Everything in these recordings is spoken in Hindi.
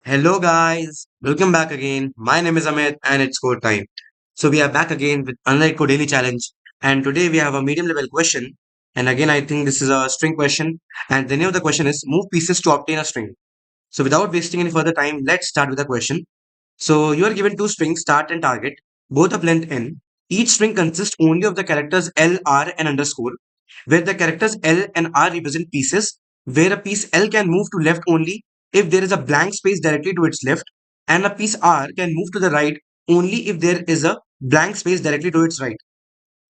Hello, guys. Welcome back again. My name is Amit, and it's score time. So we are back again with another Eco Daily Challenge, and today we have a medium level question. And again, I think this is a string question, and the name of the question is move pieces to obtain a string. So without wasting any further time, let's start with the question. So you are given two strings, start and target, both of length n. Each string consists only of the characters L, R, and underscore, where the characters L and R represent pieces, where a piece L can move to left only if there is a blank space directly to its left, and a piece R can move to the right only if there is a blank space directly to its right.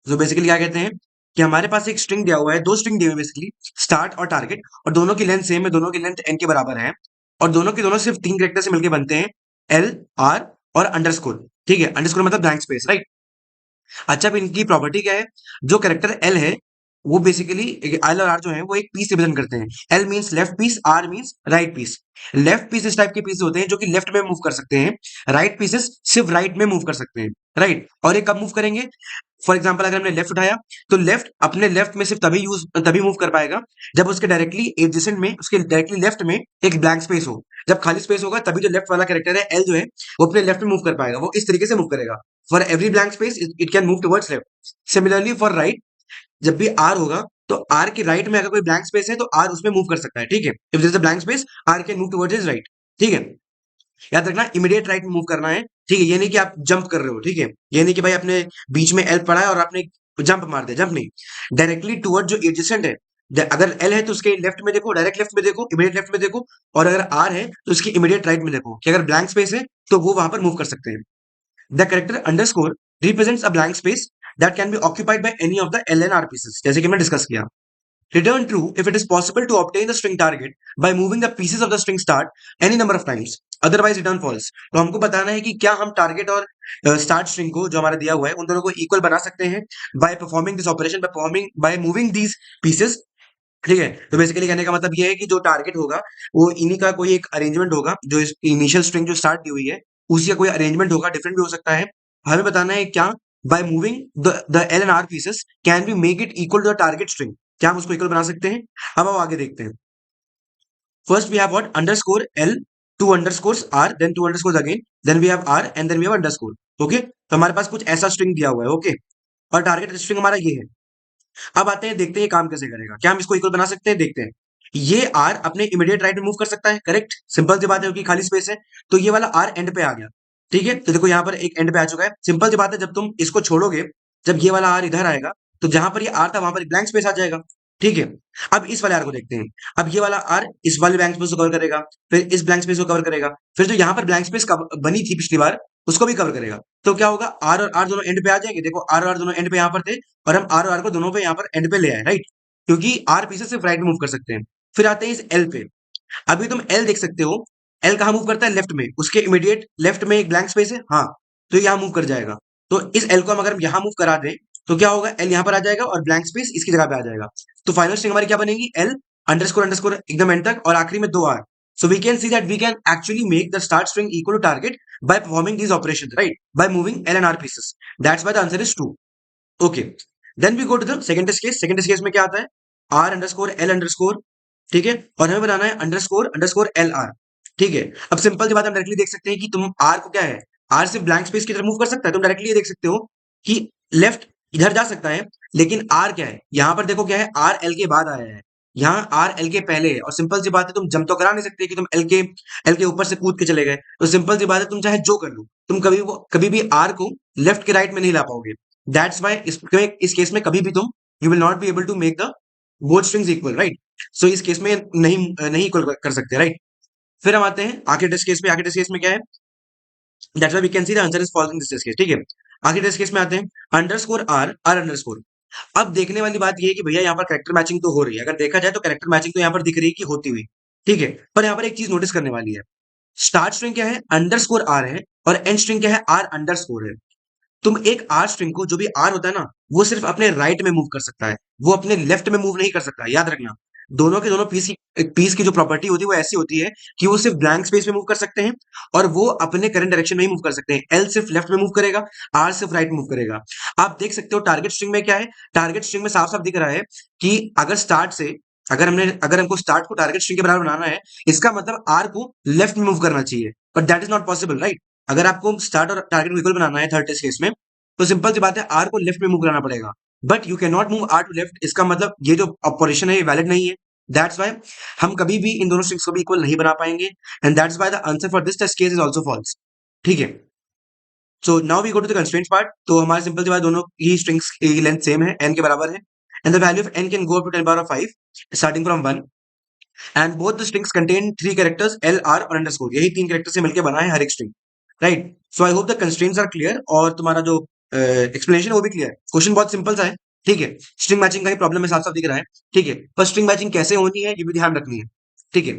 तो बेसिकली क्या कहते हैं कि हमारे पास एक स्ट्रिंग दिया हुआ है, दो स्ट्रिंग दिए हुए बेसिकली, स्टार्ट और टारगेट, और दोनों की लेंथ सेम है, दोनों की लेंथ एन के बराबर है, और दोनों के दोनों सिर्फ तीन कैरेक्टर से मिलकर बनते हैं, एल, आर और अंडरस्कोर. ठीक है, अंडरस्कोर मतलब ब्लैंक स्पेस, राइट. अच्छा, अब इनकी प्रॉपर्टी क्या है? जो कैरेक्टर एल है वो बेसिकली एल और आर जो है वो एक पीस रिप्रेजेंट करते हैं. L means left piece, R means right piece. Left piece इस टाइप के पीस होते हैं जो कि लेफ्ट में मूव कर सकते हैं, राइट पीसेस सिर्फ राइट में मूव कर सकते हैं, राइट. और ये कब मूव करेंगे? फॉर एग्जाम्पल, अगर हमने लेफ्ट उठाया तो लेफ्ट अपने लेफ्ट में सिर्फ तभी मूव कर पाएगा जब उसके डायरेक्टली एडजेसेंट में, उसके डायरेक्टली लेफ्ट में एक ब्लैंक स्पेस हो. जब खाली स्पेस होगा तभी जो लेफ्ट वाला कैरेक्टर है एल जो है वो अपने लेफ्ट में मूव कर पाएगा, वो इस तरीके से मूव करेगा. For every blank space it can move towards left. Similarly for right, जब भी आर होगा तो आर के राइट में अगर कोई ब्लैंक स्पेस है तो आर उसमें मूव कर सकता है. ठीक है, if there is a blank space R can move towards his right. ठीक है, याद रखना इमीडिएट राइट में मूव करना है. ठीक है, ये नहीं कि आप जंप कर रहे हो. ठीक है, ये नहीं कि भाई आपने बीच में एल पढ़ा है और आपने जंप मार दिया, जंप नहीं. डायरेक्टली टुवर्ड जो एडजेसेंट है, अगर एल है तो उसके लेफ्ट में देखो, डायरेक्ट लेफ्ट में देखो, इमीडिएट लेफ्ट में देखो. और अगर आर है तो उसकी इमीडिएट राइट में देखो कि अगर ब्लैंक स्पेस है तो वो वहां पर मूव कर सकते हैं. The character underscore represents a blank space that can be occupied by any of the L and R pieces, जैसे कि हमने डिस्कस किया. Return true if it is possible to obtain the string target by moving the pieces of the string start any number of times. Otherwise return false. तो हमको बताना है कि क्या हम टारगेट और स्टार्ट स्ट्रिंग को जो हमारा दिया हुआ है उन दोनों को इक्वल बना सकते हैं by performing this operation, by moving these pieces. ठीक है, तो बेसिकली कहने का मतलब ये है कि जो टारगेट होगा वो इन्हीं का कोई एक अरेंजमेंट होगा, जो इनिशियल स्ट्रिंग जो स्टार्ट दी हुई है उसी का कोई अरेंजमेंट होगा, डिफरेंट भी हो सकता है. हमें बताना है क्या by moving the L and R pieces can be make it equal to the target string, क्या हम उसको इक्वल बना सकते हैं? अब हम आगे देखते हैं. First we have what underscore L, two underscores R, then two underscores again, then we have R and then we have underscore. Okay, तो हमारे पास कुछ ऐसा स्ट्रिंग दिया हुआ है. ओके, और टारगेट स्ट्रिंग हमारा ये है. अब आते हैं, देखते हैं ये काम कैसे करेगा. क्या हम इसको इक्वल बना सकते हैं? देखते हैं. ये आर अपने इमीडिएट राइट में मूव कर सकता है, करेक्ट, सिंपल सी बात है क्योंकि खाली स्पेस है. तो ये वाला आर एंड पे आ गया. ठीक है, तो देखो यहाँ पर एक एंड पे आ चुका है. सिंपल सी बात है, जब तुम इसको छोड़ोगे, जब ये वाला आर इधर आएगा तो जहां पर ये आर था वहां पर एक ब्लैंक स्पेस आ जाएगा. ठीक है, अब इस वाले आर को देखते हैं. अब ये वाला आर इस वाले ब्लैंक स्पेस को कवर करेगा, फिर इस ब्लैंक स्पेस को कवर करेगा, फिर जो यहाँ पर ब्लैंक स्पेस बनी थी पिछली बार उसको भी कवर करेगा. तो क्या होगा, आर और आर दोनों एंड पे आ जाएंगे. देखो आर और आर दोनों एंड पे यहाँ पर थे और हम आर और आर को दोनों पे यहाँ पर एंड पे ले आए, राइट, क्योंकि आर पीछे सिर्फ राइट में मूव कर सकते हैं. फिर आते हैं इस एल पे. अभी तुम एल देख सकते हो, एल कहाँ मूव करता है? लेफ्ट में. उसके इमीडिएट लेफ्ट में एक ब्लैंक स्पेस है, हाँ, तो यहाँ मूव कर जाएगा. तो इस एल को हम अगर यहाँ मूव करा दें तो क्या होगा, एल यहाँ पर आ जाएगा और ब्लैंक स्पेस इसकी जगह पे आ जाएगा. तो फाइनल स्ट्रिंग हमारी क्या बनेगी? एल अंडरस्कोर अंडरस्कोर एकदम एंड तक, और आखिरी में दो are. So we can see that we can actually make the start string equal to target by performing these operations, right? By moving L and R pieces. That's why the answer is true. Okay. Then we go to the second test case. Second test case में क्या आता है? R underscore L underscore, ठीक है, और हमें बनाना है अंडरस्कोर अंडरस्कोर एल आर. ठीक है, अब सिंपल सी बात हम डायरेक्टली देख सकते हैं कि तुम आर को क्या है, आर सिर्फ ब्लैंक स्पेस की तरफ मूव कर सकता है. तुम डायरेक्टली ये देख सकते हो कि लेफ्ट इधर जा सकता है, लेकिन आर क्या है, यहां पर देखो क्या है, आर एल के बाद आया है, यहाँ आर एल के पहले है. और सिंपल सी बात है, तुम जंप तो करा नहीं सकते कि तुम एल के ऊपर से कूद के चले गए. तो सिंपल सी बात है, तुम चाहे जो कर लो, तुम कभी भी आर को लेफ्ट के राइट में नहीं ला पाओगे. दैट्स वाई इस केस में कभी भी तुम you will not be able to make the both strings equal, right. So इस केस में नहीं नहीं इक्वल कर सकते, राइट. फिर हम आते हैं आखिरी टेस्ट केस में. आखिरी टेस्ट केस में क्या है? That's why we can see the answer is false in this test case. ठीक है, आखिरी टेस्ट केस में आते हैं. Underscore R, R underscore. अब देखने वाली बात ये है कि भैया यहाँ पर कैरेक्टर मैचिंग तो हो रही है. अगर देखा जाए तो कैरेक्टर मैचिंग तो यहाँ पर दिख रही है कि होती हुई. ठीक है, पर यहाँ पर एक चीज नोटिस करने वाली है. स्टार्ट स्ट्रिंग क्या है? अंडरस्कोर आर है, और एंड स्ट्रिंग क्या है? आर अंडरस्कोर है. तुम एक आर स्ट्रिंग को, जो भी आर होता है ना, वो सिर्फ अपने राइट में मूव कर सकता है, वो अपने लेफ्ट में मूव नहीं कर सकता. याद रखना, दोनों के दोनों पीस की जो प्रॉपर्टी होती है वो ऐसी होती है कि वो सिर्फ ब्लैंक स्पेस में मूव कर सकते हैं और वो अपने करंट डायरेक्शन में ही मूव कर सकते हैं. एल सिर्फ लेफ्ट में मूव करेगा, आर सिर्फ राइट में मूव करेगा. आप देख सकते हो टारगेट स्ट्रिंग में क्या है, टारगेट स्ट्रिंग में साफ साफ दिख रहा है कि अगर स्टार्ट से अगर हमको स्टार्ट को टारगेट स्ट्रिंग के बराबर बनाना है, इसका मतलब आर को लेफ्ट में मूव करना चाहिए, but that is not possible, right? अगर आपको स्टार्ट और टारगेट को इक्वल बनाना है थर्ड टेस्ट केस में, तो सिंपल सी बात है, आर को लेफ्ट में मूव कराना पड़ेगा। But you can not move R to left, इसका मतलब ये जो ऑपरेशन है ये वैलिड नहीं है। दैट्स वाई हम कभी भी इन दोनों स्ट्रिंग्स को भी इक्वल नहीं बना पाएंगे, and that's why the answer for this test case is also false. ठीक है, so now we go to the constraints part. तो हमारे सिंपल सी बात, दोनों ही स्ट्रिंग्स की लेंथ सेम है, n के बराबर है, and the value of n can go up to 10 power 5 starting from 1, and both the strings contain three characters L R और अंडरस्कोर, यही तीन कैरेक्टर से मिलकर बना है हर एक string, right? So I hope the constraints are clear, और तुम्हारा जो एक्सप्लेनेशन है वो भी क्लियर है। क्वेश्चन बहुत सिंपल सा है, ठीक है? स्ट्रिंग मैचिंग का ही प्रॉब्लम है, साफ साफ दिख रहा है, ठीक है? पर स्ट्रिंग मैचिंग कैसे होनी है ये भी ध्यान रखनी है, ठीक है?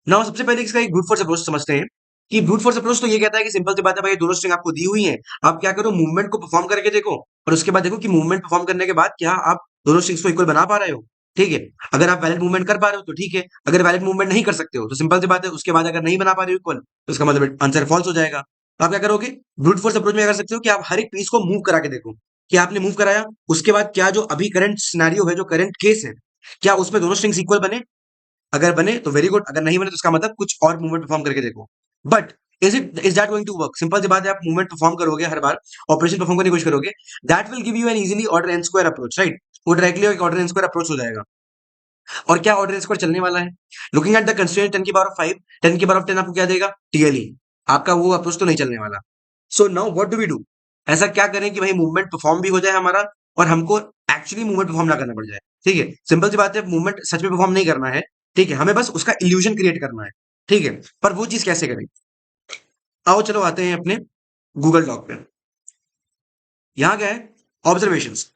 नाउ सबसे पहले इसका एक ब्रूट फोर्स अप्रोच समझते हैं। कि ब्रूट फोर्स अप्रोच तो ये कहता है कि सिंपल सी बात है भाई, दोनों स्ट्रिंग आपको दी हुई है, आप क्या करो, मूवमेंट को परफॉर्म करके देखो, और उसके बाद देखो कि मूवमेंट परफॉर्म करने के बाद क्या आप दोनों स्ट्रिंग्स को इक्वल बना पा रहे हो, ठीक है? अगर आप वैलिड मूवमेंट कर पा रहे हो तो ठीक है, अगर वैलिड मूवमेंट नहीं कर सकते हो तो सिंपल सी बात है, उसके बाद अगर नहीं बना पा रहे हो इक्वल, तो इसका मतलब आंसर फॉल्स हो जाएगा। तो आप क्या करोगे, ब्रूट फोर्स अप्रोच में क्या कर सकते हो कि आप हर एक पीस को मूव करा के देखो कि आपने मूव कराया, उसके बाद क्या जो अभी करंट सिनेरियो है, जो करंट केस है, क्या उसमें दोनों स्ट्रिंग्स इक्वल बने? अगर बने तो वेरी गुड, अगर नहीं बने तो इसका मतलब कुछ और मूवमेंट परफॉर्म करके देखो। But is that going to work? Simple सी बात है, आप मूवमेंट परफॉर्म करोगे, हर बार ऑपरेशन परफॉर्म करने की कोशिश करोगे, that will give you an easily order N square approach, right? वो डायरेक्टली एक ऑर्डर एन स्क्वायर अप्रोच हो जाएगा। और क्या ऑर्डर एन स्क्वायर चलने वाला है? लुकिंग एट द कंस्ट्रेंट 10 की पावर 5, 10 की पावर 10 आपको क्या देगा? टीएलई। आपका वो अप्रोच तो नहीं चलने वाला। So now what do we do? ऐसा क्या करें कि भाई मूवमेंट परफॉर्म भी हो जाए हमारा, और हमको एक्चुअली मूवमेंट परफॉर्म ना करना पड़ जाए, ठीक है? सिंपल सी बात है, मूवमेंट सच में परफॉर्म नहीं करना है, ठीक है? हमें बस उसका इल्यूजन क्रिएट करना है, ठीक है? पर वो चीज कैसे करें? आओ चलो आते हैं अपने गूगल डॉक पे। यहाँ क्या है? Observations,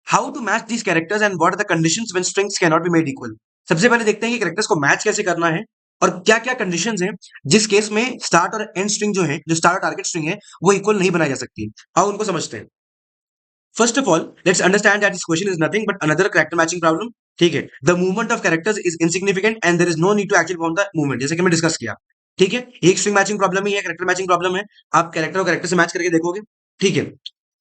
how to match these characters and what are the conditions when strings can not be made equal. सबसे पहले देखते हैं कि कैरेक्टर्स को मैच कैसे करना है, और क्या क्या कंडीशंस हैं जिस केस में स्टार्ट और एंड स्ट्रिंग जो है, जो स्टार्ट और टारगेट स्ट्रिंग है, वो इक्वल नहीं बनाई जा सकती। आओ उनको समझते हैं। First of all, let's understand that this question is nothing but another character matching problem, ठीक है? The movement of characters is insignificant and there is no need to actually perform the movement, जैसे कि मैं डिस्कस किया, ठीक है? ये एक स्ट्रिंग मैचिंग प्रॉब्लम ही है, कैरेक्टर मैचिंग प्रॉब्लम है। आप कैरेक्टर और कैरेक्टर से मैच करके देखोगे, ठीक है?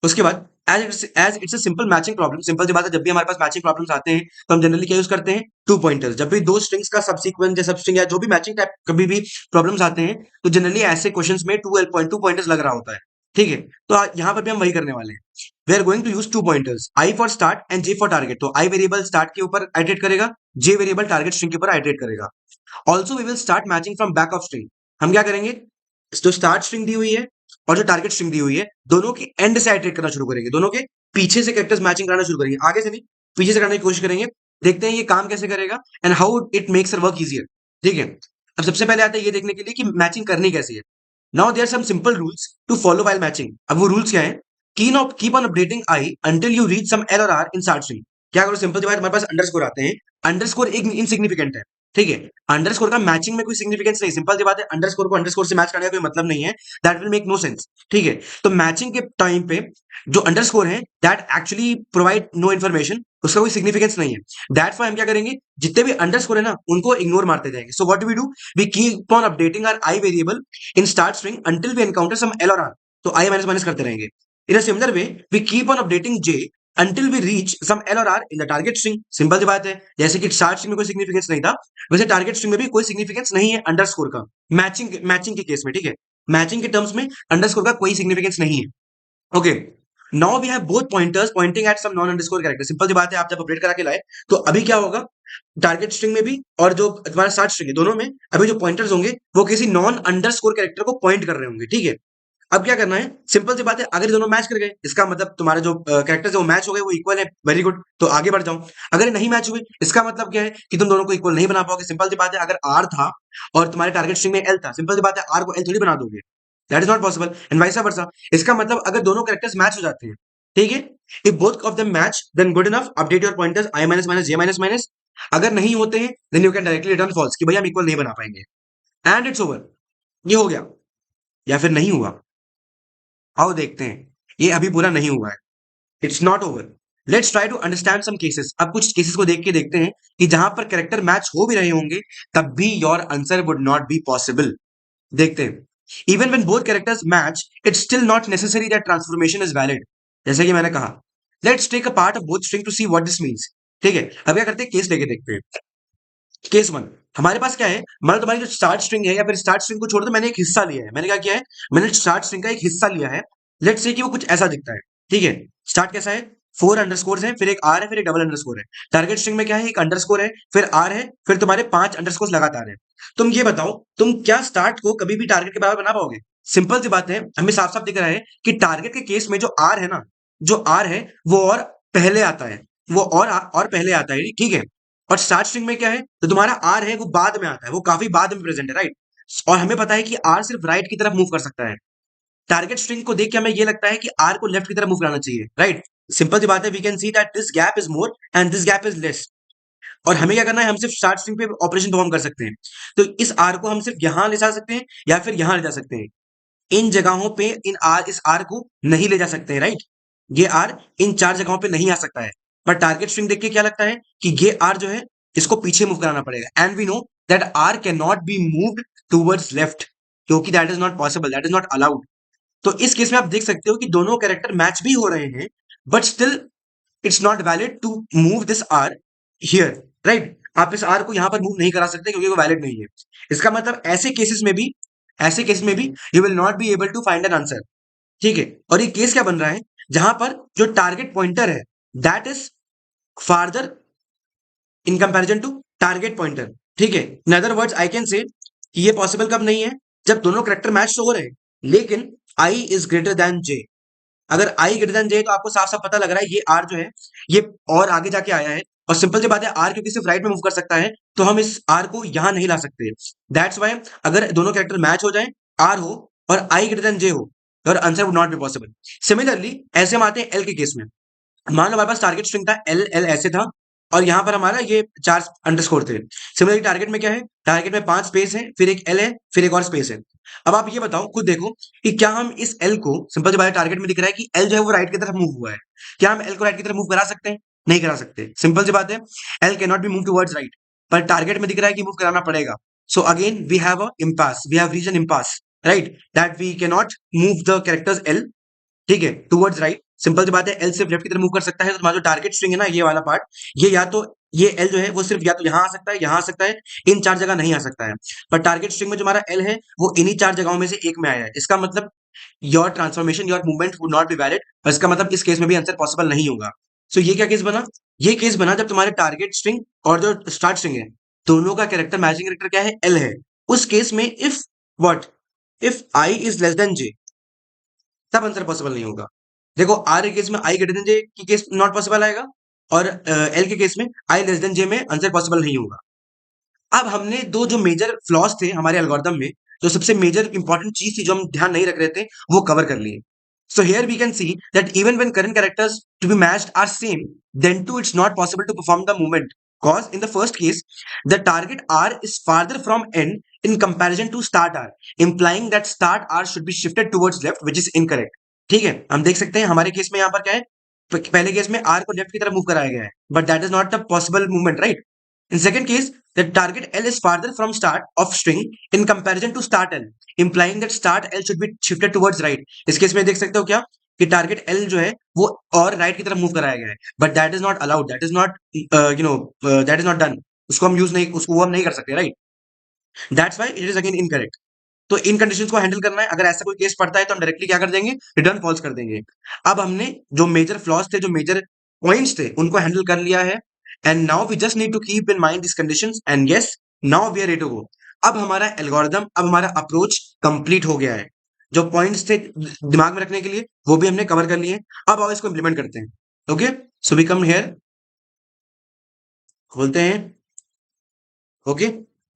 उसके बाद as it's a simple matching problem, simple सी बात है, जब भी हमारे पास मैचिंग प्रॉब्लम्स आते हैं तो हम जनरली क्या यूज करते हैं? Two pointers. जब भी दो स्ट्रिंग्स का सबसीक्वेंस या सबस्ट्रिंग या जो भी मैचिंग टाइप कभी भी प्रॉब्लम्स आते हैं, तो जनरली ऐसे क्वेश्चंस में टू पॉइंटर्स लग रहा होता है, ठीक है? तो यहाँ पर भी हम वही करने वाले हैं। We are going to use two pointers, I for start and J for target. तो आई वेरिएबल स्टार्ट के ऊपर आइटरेट करेगा, जे वेरिएबल टारगेट स्ट्रिंग के ऊपर आइटरेट करेगा। Also we will start matching from back of string. हम क्या करेंगे, जो स्टार्ट स्ट्रिंग दी हुई है और जो टारगेट स्ट्रिंग दी हुई है, दोनों के एंड से आइटरेट करना शुरू करेंगे, दोनों के पीछे से कैरेक्टर्स मैचिंग कराना शुरू करेंगे, आगे से नहीं, पीछे से करने की कोशिश करेंगे। देखते हैं ये काम कैसे करेगा and how it makes work easier, ठीक है? अब सबसे पहले आता है ये देखने के लिए कि मैचिंग करनी कैसी है। Now there some simple rules to follow while matching. अब वो रूल्स क्या है? Keep on updating I until you reach some L और आर इन स्टार्ट स्ट्रिंग। क्या करो, सिंपल सी बात, हमारे पास अंडरस्कोर आते हैं, अंडरस्कोर एक इनसिग्निफिकेंट है, ठीक है? अंडरस्कोर का मैचिंग में कोई सिग्निफिकेंस नहीं, सिंपल सी बात है, अंडरस्कोर को अंडरस्कोर से मैच करने का कोई मतलब नहीं है, that will make no sense, ठीक है? तो मैचिंग के टाइम पे जो अंडरस्कोर है, that actually provide no information, उसका कोई सिग्निफिकेंस नहीं है। दैट्स व्हाई हम क्या करेंगे, जितने भी अंडरस्कोर है ना, उनको इग्नोर मारते जाएंगे। So what do we do? We keep on updating our I variable in start string until we encounter some L और आर। तो आई माइनस माइनस करते रहेंगे। In a similar way we keep on updating J until we reach some L or R in the target string। Simple सी बात है, जैसे कि स्टार्ट स्ट्रिंग में कोई सिग्निफिकेंस नहीं था, वैसे टारगेट स्ट्रिंग में भी कोई सिग्निफिकेंस नहीं है अंडरस्कोर का, मैचिंग के केस में, ठीक है? मैचिंग के टर्म्स में अंडरस्कोर का कोई सिग्निफिकेंस नहीं है। Okay, now we have both pointers pointing at some non underscore character. Simple सी बात है, आप जब अपडेट करा के लाए तो अभी क्या होगा, टारगेट स्ट्रिंग में भी और जो तुम्हारा स्टार्ट स्ट्रिंग है, दोनों में अभी जो पॉइंटर्स होंगे वो किसी नॉन अंडरस्कोर कैरेक्टर को पॉइंट कर रहे होंगे, ठीक है? अब क्या करना है, सिंपल सी बात है, अगर ये दोनों मैच कर गए, इसका मतलब तुम्हारे जो कैरेक्टर्स है वो मैच हो गए, वो इक्वल है, वेरी गुड, तो आगे बढ़ जाओ। अगर ये नहीं मैच हुए, इसका मतलब क्या है कि तुम दोनों को इक्वल नहीं बना पाओगे। सिंपल सी बात है, अगर आर था और तुम्हारे टारगेट स्ट्रिंग में एल था, सिंपल सी बात है, आर को एल थोड़ी बना दोगे, that is not possible, and vice versa. इसका मतलब अगर दोनों कैरेक्टर्स मैच हो जाते हैं, ठीक है, if both of them match then good enough, update your pointers I minus minus J minus minus. अगर नहीं होते हैं then you can directly return false कि भैया हम इक्वल नहीं बना पाएंगे, एंड इट्स ओवर। ये हो गया या फिर नहीं हुआ? आओ देखते हैं, ये अभी पूरा नहीं हुआ है, it's not over. Let's try to understand some cases. अब कुछ केसेस को देख के देखते हैं कि जहां पर कैरेक्टर मैच हो भी रहे होंगे तब भी your answer would not be possible. देखते हैं, even when both characters match it's still not necessary that transformation is valid. जैसे कि मैंने कहा, let's take a part of both string to see what this means, ठीक है, अब क्या करते हैं, केस लेके देखते हैं। केस वन, हमारे पास क्या है, मान लो तुम्हारी जो स्टार्ट स्ट्रिंग है, या फिर स्टार्ट स्ट्रिंग को छोड़ दो, मैंने एक हिस्सा लिया है। मैंने क्या किया है, मैंने स्टार्ट स्ट्रिंग का एक हिस्सा लिया है। लेट्स से कि वो कुछ ऐसा दिखता है। ठीक है, स्टार्ट कैसा है, 4 अंडरस्कोर है, फिर एक आर है, फिर एक डबल अंडरस्कोर है। टारगेट स्ट्रिंग में क्या है, एक अंडरस्कोर है, फिर आर है, फिर तुम्हारे 5 अंडरस्कोर लगातार है। तुम ये बताओ, तुम क्या स्टार्ट को कभी भी टारगेट के बराबर बना पाओगे? सिंपल सी बात है, हमें साफ साफ दिख रहा है कि टारगेट के केस में जो आर है ना, जो आर है वो और पहले आता है, वो और पहले आता है, ठीक है। और स्टार्ट स्ट्रिंग में क्या है, तो तुम्हारा आर है वो बाद में आता है, वो काफी बाद में प्रेजेंट है, राइट। और हमें पता है कि आर सिर्फ राइट की तरफ मूव कर सकता है। टारगेट स्ट्रिंग को देख के हमें ये लगता है कि आर को लेफ्ट की तरफ मूव कराना चाहिए, राइट। सिंपल सी बात है, we can see that this gap is more and this gap is less. और हमें क्या करना है, हम सिर्फ स्टार्ट स्ट्रिंग पे ऑपरेशन परफॉर्म कर सकते हैं। तो इस आर को हम सिर्फ यहां ले जा सकते हैं या फिर यहां ले जा सकते हैं। इन जगहों पे इस आर को नहीं ले जा सकते हैं, राइट। ये आर इन 4 जगहों पे नहीं आ सकता है। पर टारगेट स्ट्रिंग देख के क्या लगता है कि ये आर जो है, इसको पीछे मूव कराना पड़ेगा। And we know that R can not be moved towards left, क्योंकि that is not possible, that is not allowed. तो इस केस में आप देख सकते हो कि दोनों कैरेक्टर मैच भी हो रहे हैं, but still it's not valid to move this R here, right. आप इस आर को यहां पर मूव नहीं करा सकते क्योंकि वो वैलिड नहीं है। इसका मतलब ऐसे केसेस में भी you will not be able to find an answer. ठीक है, और ये केस क्या बन रहा है, जहां पर जो टारगेट पॉइंटर है that is farther in comparison to target pointer. ठीक है, in other words I can say कि ये पॉसिबल कब नहीं है, जब दोनों करेक्टर मैच तो हो रहे हैं, लेकिन आई इज ग्रेटर देन जे। अगर आई ग्रेटर देन जे तो आपको साफ साफ पता लग रहा है ये आर जो है, ये और आगे जाके आया है। और सिंपल सी बात है, आर क्योंकि सिर्फ राइट में मूव कर सकता है, तो हम इस आर को यहां नहीं ला सकते। दैट्स वाई अगर दोनों कैरेक्टर मैच हो जाए, आर हो और आई ग्रेटर देन जे हो, और answer would not be possible. Similarly ऐसे हम आते हैं एल के केस में। मान लो हमारे पास टारगेट स्ट्रिंग था, एल एल ऐसे था, और यहाँ पर हमारा ये 4 अंडरस्कोर थे। सिमिलरली टारगेट में क्या है, टारगेट में 5 स्पेस है, फिर एक एल है, फिर एक और स्पेस है। अब आप ये बताओ, खुद देखो कि क्या हम इस एल को, सिंपल सी बात है, टारगेट में दिख रहा है कि एल जो है वो राइट की तरफ मूव हुआ है, क्या हम एल को राइट की तरफ मूव करा सकते हैं? नहीं करा सकते। सिंपल सी बात है, L can not be move towards right, पर टारगेट में दिख रहा है कि मूव कराना पड़ेगा। So again we have a impasse, we have reason impasse, right, that we can not move the characters L, ठीक है, टुवर्ड्स राइट। सिंपल सी बात है, एल सिर्फ लेफ्ट की तरफ मूव कर सकता है। तो तुम्हारा जो टारगेट स्ट्रिंग है ना, ये वाला पार्ट, ये या तो ये एल जो है वो सिर्फ या तो यहाँ आ सकता है, यहाँ आ सकता है, इन 4 जगह नहीं आ सकता है। पर टारगेट स्ट्रिंग में जो हमारा एल है वो इन्हीं 4 जगहों में से एक में आया है। इसका मतलब your transformation, your movement would not be valid, और इसका मतलब इस केस में भी आंसर पॉसिबल नहीं होगा। सो ये क्या केस बना, ये केस बना जब तुम्हारे टारगेट स्ट्रिंग और जो स्टार्ट स्ट्रिंग है, दोनों का कैरेक्टर मैचिंग कैरेक्टर क्या है, एल है। उस केस में if what, if I is less than J, तब आंसर पॉसिबल नहीं होगा। देखो, आर के केस में आई ग्रेटर देन जे की केस नॉट पॉसिबल आएगा, और एल के केस में आई लेस देन जे में आंसर पॉसिबल नहीं होगा। अब हमने दो जो मेजर फ्लॉज थे हमारे एल्गोरिथम में, जो सबसे मेजर इंपॉर्टेंट चीज थी जो हम ध्यान नहीं रख रहे थे, वो कवर कर लिए। So here we can see that even when current characters to be matched are same, then too it's not possible to perform the movement, cause in the first case the target r is farther from end in comparison to start r, implying that start r should be shifted towards left, which is incorrect। ठीक है, हम देख सकते हैं हमारे केस में यहाँ पर क्या है, पहले केस में r को लेफ्ट की तरफ मूव कराया गया है, but that is not the possible movement, right. In second case, the target L is farther from start of string in comparison to start L, implying that start L should be shifted towards right। इस केस में देख सकते हो क्या कि टारगेट L जो है वो और राइट की तरफ मूव कराया गया है, but that is not allowed, that is not that is not done. उसको हम यूज नहीं, उसको हम नहीं कर सकते, right. That's why it is again incorrect. तो इन कंडीशंस को हैंडल करना है, अगर ऐसा कोई केस पड़ता है तो हम डायरेक्टली क्या कर देंगे, रिटर्न फॉल्स कर देंगे। अब हमने जो मेजर फ्लॉज थे, जो मेजर पॉइंट्स थे, उनको हैंडल कर लिया है। And now we just need to keep in mind this conditions, and yes, now we are ready to go. अब हमारा एल्गोरिथम, अब हमारा अप्रोच कंप्लीट हो गया है। जो पॉइंट्स थे दिमाग में रखने के लिए, वो भी हमने कवर कर लिए। अब आओ इसको इंप्लीमेंट करते हैं। Okay, so we come here, खोलते हैं। Okay,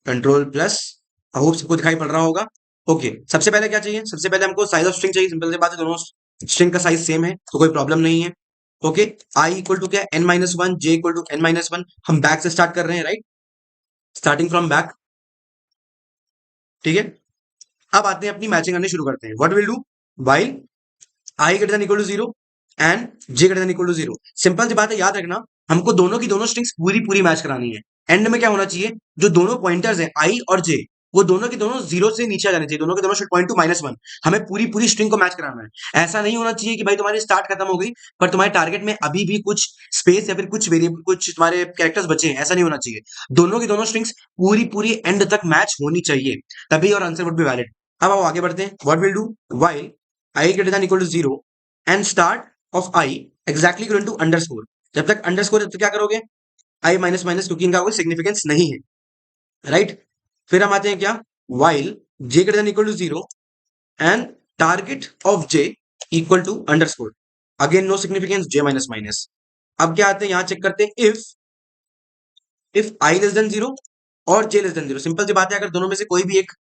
control plus, I hope सबको दिखाई पड़ रहा होगा। ओके, सबसे पहले क्या चाहिए, सबसे पहले हमको साइज ऑफ स्ट्रिंग चाहिए। सिंपल सी बात है, दोनों स्ट्रिंग का साइज सेम है तो कोई प्रॉब्लम नहीं है। ओके, आई इक्वल टू क्या, n-1, j equal to n-1। हम बैक से स्टार्ट कर रहे हैं, राइट, स्टार्टिंग फ्रॉम बैक। ठीक है, अब आते हैं अपनी मैचिंग करनी शुरू करते हैं। What will do, while I greater than equal to 0 and j greater than equal to 0। Simple सी बात है, याद रखना, हमको दोनों की दोनों स्ट्रिंग्स पूरी पूरी मैच करानी है। एंड में क्या होना चाहिए, जो दोनों पॉइंटर्स हैं i और j, वो दोनों के दोनों जीरो से नीचे आ जाने चाहिए, दोनों के दोनों शुड पॉइंट टू -1। हमें पूरी पूरी स्ट्रिंग को मैच कराना है। ऐसा नहीं होना चाहिए कि भाई तुम्हारी स्टार्ट खत्म हो गई पर तुम्हारे टारगेट में अभी भी कुछ स्पेस या फिर कुछ वेरिएबल, कुछ तुम्हारे कैरेक्टर्स बचे हैं, ऐसा नहीं होना चाहिए। दोनों की दोनों स्ट्रिंग्स पूरी पूरी एंड तक मैच होनी चाहिए, तभी और आंसर वुड बी वैलिड। अब आओ आगे बढ़ते हैं। What will do while I greater than equal to 0 and start of I exactly equal to underscore. जब तक अंडरस्कोर है तो क्या करोगे, आई माइनस माइनस, क्योंकि इनका कोई सिग्निफिकेंस नहीं है, राइट। फिर हम आते हैं क्या, while J greater than equal to 0 and target of J equal to underscore, again no significance, J minus minus. अब क्या आते हैं, यहां चेक करते हैं इफ आई लेस देन 0 और जे लेस देन 0। सिंपल सी बात है, अगर दोनों में से कोई भी एक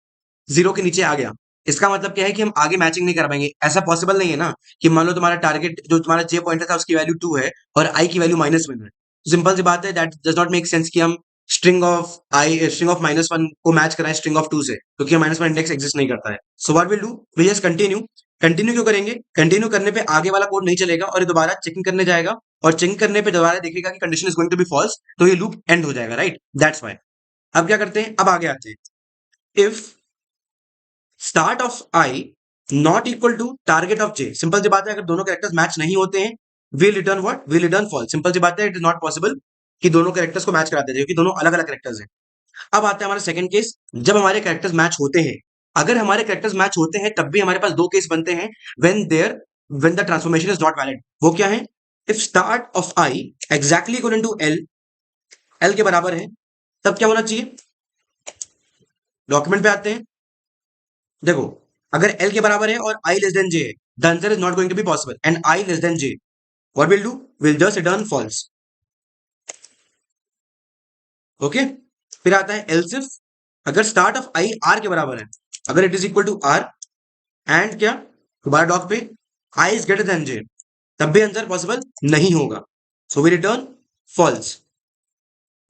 0 के नीचे आ गया, इसका मतलब क्या है कि हम आगे मैचिंग नहीं कर पाएंगे। ऐसा पॉसिबल नहीं है ना कि मान लो तुम्हारा टारगेट जो तुम्हारा जे पॉइंटर था उसकी वैल्यू 2 है और आई की वैल्यू -1 है। सिंपल सी बात है, that does not make sense कि हम स्ट्रिंग ऑफ -1 को मैच कराएं स्ट्रिंग ऑफ 2 से, क्योंकि -1 इंडेक्स एग्जिस्ट नहीं करता है। So what will do, we just continue. Continue क्यों करेंगे, कंटिन्यू करने पे आगे वाला कोड नहीं चलेगा और ये दोबारा चेकिंग करने जाएगा, और चेकिंग करने पे दोबारा देखेगा कि condition is going to be false, तो ये लूप एंड हो जाएगा, राइट, दैट्स व्हाई। अब क्या करते हैं, अब आगे आते हैं। If start of I not equal to target of J, simple सी बात है, अगर दोनों कैरेक्टर्स मैच नहीं होते हैं, will return what, will return false. Simple सी बात है, इट इज नॉट पॉसिबल कि दोनों कैरेक्टर्स को मैच कराते थे, क्योंकि दोनों अलग अलग कैरेक्टर्स हैं। अब आता है हमारा सेकंड केस, जब हमारे कैरेक्टर्स मैच होते हैं। अगर हमारे कैरेक्टर्स मैच होते हैं तब भी हमारे पास दो केस बनते हैं, when the transformation is not valid. वो क्या है, if start of I exactly equal to L, L के बराबर है, तब क्या होना चाहिए, डॉक्यूमेंट पे आते हैं। देखो, अगर एल के बराबर है और आई लेस देन जे है, the answer is not going to be possible and I less than J, what will do, will just return false. Okay, फिर आता है एल्स इफ, अगर स्टार्ट ऑफ आई आर के बराबर है, अगर it is equal to R and क्या, दोबारा डॉक पे, I is greater than J, तब भी आंसर पॉसिबल नहीं होगा, सो वी रिटर्न फॉल्स।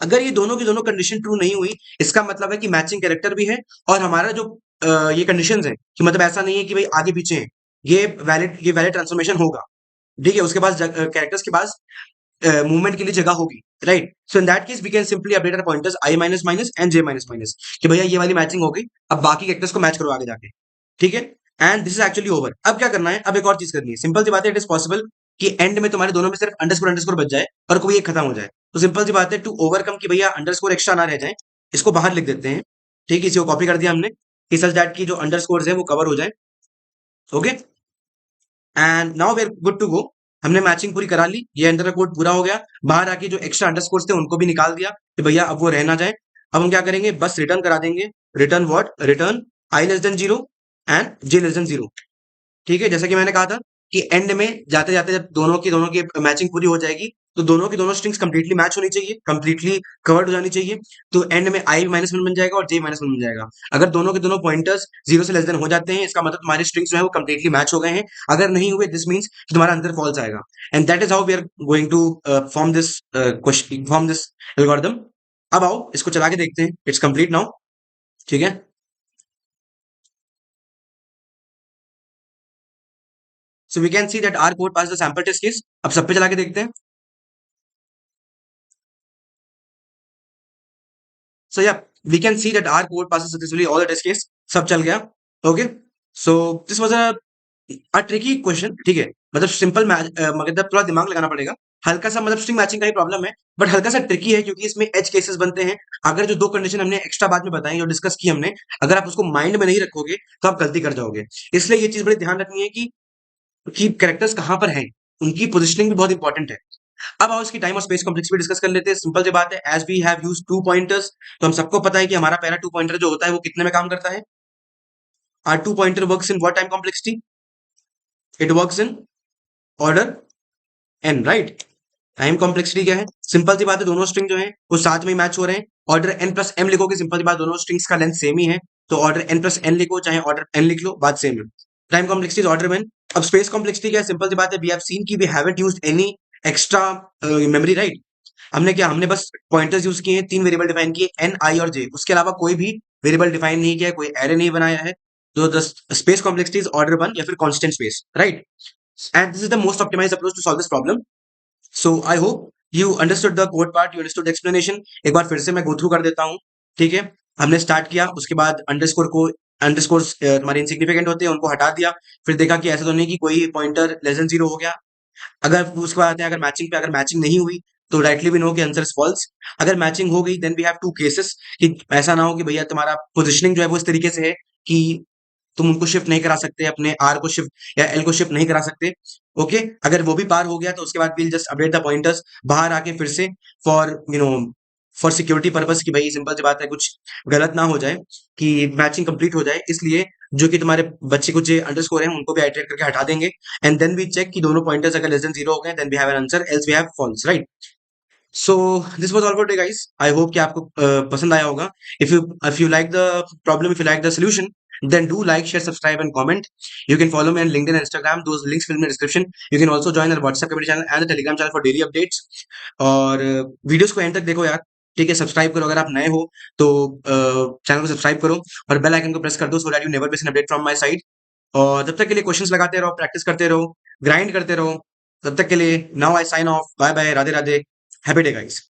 अगर ये दोनों की दोनों कंडीशन ट्रू नहीं हुई, इसका मतलब है कि मैचिंग कैरेक्टर भी है और हमारा जो ये कंडीशंस है कि मतलब ऐसा नहीं है कि भाई आगे पीछे है, ये वैलिड ट्रांसफॉर्मेशन होगा, ठीक है। उसके पास कैरेक्टर्स के पास मूवमेंट के लिए जगह होगी, right. So in that case we can simply update our pointers I minus minus and J minus minus, कि भैया ये वाली मैचिंग हो गई, अब बाकी कैरेक्टर्स को मैच करो आगे जाके, ठीक है। And this is actually over. अब क्या करना है, अब एक और चीज करनी है, सिंपल सी बात है, इट इज पॉसिबल कि एंड में तुम्हारे दोनों में सिर्फ अंडरस्कोर अंडरस्कोर बच जाए और कोई एक खत्म हो जाए। तो सिंपल सी बात है, टू ओवरकम कि भैया अंडरस्कोर एक्स्ट्रा ना रह जाए, इसको बाहर लिख देते हैं, ठीक है। इसी को कॉपी कर दिया हमने कि सच दैट की जो अंडरस्कोर है वो कवर हो जाए, okay. And now we are good to go. हमने मैचिंग पूरी करा ली, ये अंडर कोड पूरा हो गया, बाहर आके जो एक्स्ट्रा अंडरस्कोर्स थे उनको भी निकाल दिया कि भैया अब वो रह ना जाए। अब हम क्या करेंगे, बस रिटर्न करा देंगे, return what, return I less then 0 and J less than 0, ठीक है। जैसा कि मैंने कहा था कि एंड में जाते जाते जब दोनों की मैचिंग पूरी हो जाएगी, तो दोनों की दोनों स्ट्रिंग्स कंप्लीटली मैच होनी चाहिए, कंप्लीटली कवर्ड हो जानी चाहिए, तो एंड में आई -1 बन जाएगा और जे -1 बन जाएगा। अगर दोनों के दोनों पॉइंटर्स 0 से लेस देन हो जाते हैं, इसका मतलब तुम्हारे स्ट्रिंग्स जो है वो कंप्लीटली मैच हो गए हैं। अगर नहीं हुए, दिस मीन्स तुम्हारा आंसर फॉल्स आएगा। And that is how we are going to form this question, form this algorithm. अब आओ इसको चला के देखते हैं, इट्स कंप्लीट नाउ, ठीक है। So we can see that our code pass the sample test case. अब सब पे चला के देखते हैं। So yeah, we can see that our code passes successfully all the test case, सब चल गया, okay। So this was a tricky question, ठीक है। मतलब सिंपल मतलब थोड़ा दिमाग लगाना पड़ेगा, हल्का सा, मतलब स्ट्रिंग मैचिंग का ही प्रॉब्लम है, बट हल्का सा ट्रिकी है क्योंकि इसमें एज केसेस बनते हैं। अगर जो दो कंडीशन हमने एक्स्ट्रा बाद में बताई और डिस्कस की हमने, अगर आप उसको माइंड में नहीं रखोगे तो आप गलती कर जाओगे। इसलिए ये चीज बड़ी ध्यान रखनी है कि कैरेक्टर्स कहाँ पर हैं, उनकी पोजिशनिंग भी बहुत इंपॉर्टेंट है। अब आओ इसकी टाइम और स्पेस कॉम्प्लेक्सिटी डिस्कस कर लेते हैं। सिंपल सी बात है, as we have used two pointers, तो हम सबको पता है कि हमारा पहला टू पॉइंटर जो होता है वो कितने में काम करता है। Our two pointer works in what time complexity, it works in order N, right. Time complexity क्या है, सिंपल सी बात है, दोनों स्ट्रिंग जो है वो साथ में मैच हो रहे हैं। ऑर्डर एन प्लस एम लिखोगे, सिंपल सी बात, दोनों स्ट्रिंग्स का लेंथ सेम ही है, तो ऑर्डर एन प्लस एन लिखो चाहे ऑर्डर एन लिख लो, बात सेम है। Time complexity is order n. अब स्पेस कॉम्प्लेक्सिटी क्या है, सिंपल सी बात है, वी हैव सीन कि we haven't used any extra memory, right. हमने क्या, हमने बस पॉइंटर्स यूज किए हैं, तीन वेरिएबल डिफाइन किए, एन आई और जे, उसके अलावा कोई भी वेरिएबल डिफाइन नहीं किया है, कोई एरे नहीं बनाया है। तो the space complexity is order one या फिर constant space, right. And this is the most optimised approach to solve this problem. So I hope you understood the code part, you understood the explanation. एक बार फिर से मैं गो थ्रू कर देता हूँ, ठीक है। हमने स्टार्ट किया, उसके बाद अंडरस्कोर को अंडरस्कोर्स हमारे इनसिग्निफिकेंट होते हैं उनको हटा दिया, फिर देखा कि ऐसा तो नहीं कि कोई पॉइंटर लेस देन 0 हो गया। अगर उसके बाद आते हैं, अगर मैचिंग नहीं हुई तो राइटली भी नो कि आंसर इज फॉल्स। अगर मैचिंग हो गई then we have two cases, कि ऐसा ना हो कि भैया तुम्हारा पोजीशनिंग जो है वो इस तरीके से है कि तुम उनको शिफ्ट नहीं करा सकते, अपने आर को शिफ्ट या एल को शिफ्ट नहीं करा सकते। ओके, अगर वो भी पार हो गया तो उसके बाद we'll just update the pointers बाहर आके फिर से, फॉर फॉर सिक्योरिटी पर्पस, कि भाई सिंपल सी बात है, कुछ गलत ना हो जाए, कि मैचिंग कंप्लीट हो जाए, इसलिए जो कि तुम्हारे बच्चे कुछ अंडरस्कोर हैं उनको भी आइटरेट करके हटा देंगे। एंड देन वी चेक कि दोनों पॉइंटर्स अगर लेस देन 0 हो गए then we have an answer, else we have false, right. So this was all for today guys, I hope कि आपको पसंद आया होगा। If you like the problem, if you like the solution, then do like, share, subscribe and comment. You can follow me on LinkedIn and Instagram, those links will be in the description. You can also join our WhatsApp community channel and the Telegram channel for daily updates. और वीडियोस को एंड तक देखो यार, ठीक है। सब्सक्राइब करो अगर आप नए हो तो, चैनल को सब्सक्राइब करो और बेल आइकन को प्रेस कर दो, so that you never miss an update from my side. और तब तक के लिए क्वेश्चंस लगाते रहो, प्रैक्टिस करते रहो, ग्राइंड करते रहो। तब तक के लिए now I sign off, bye bye, Radhe Radhe, happy day guys.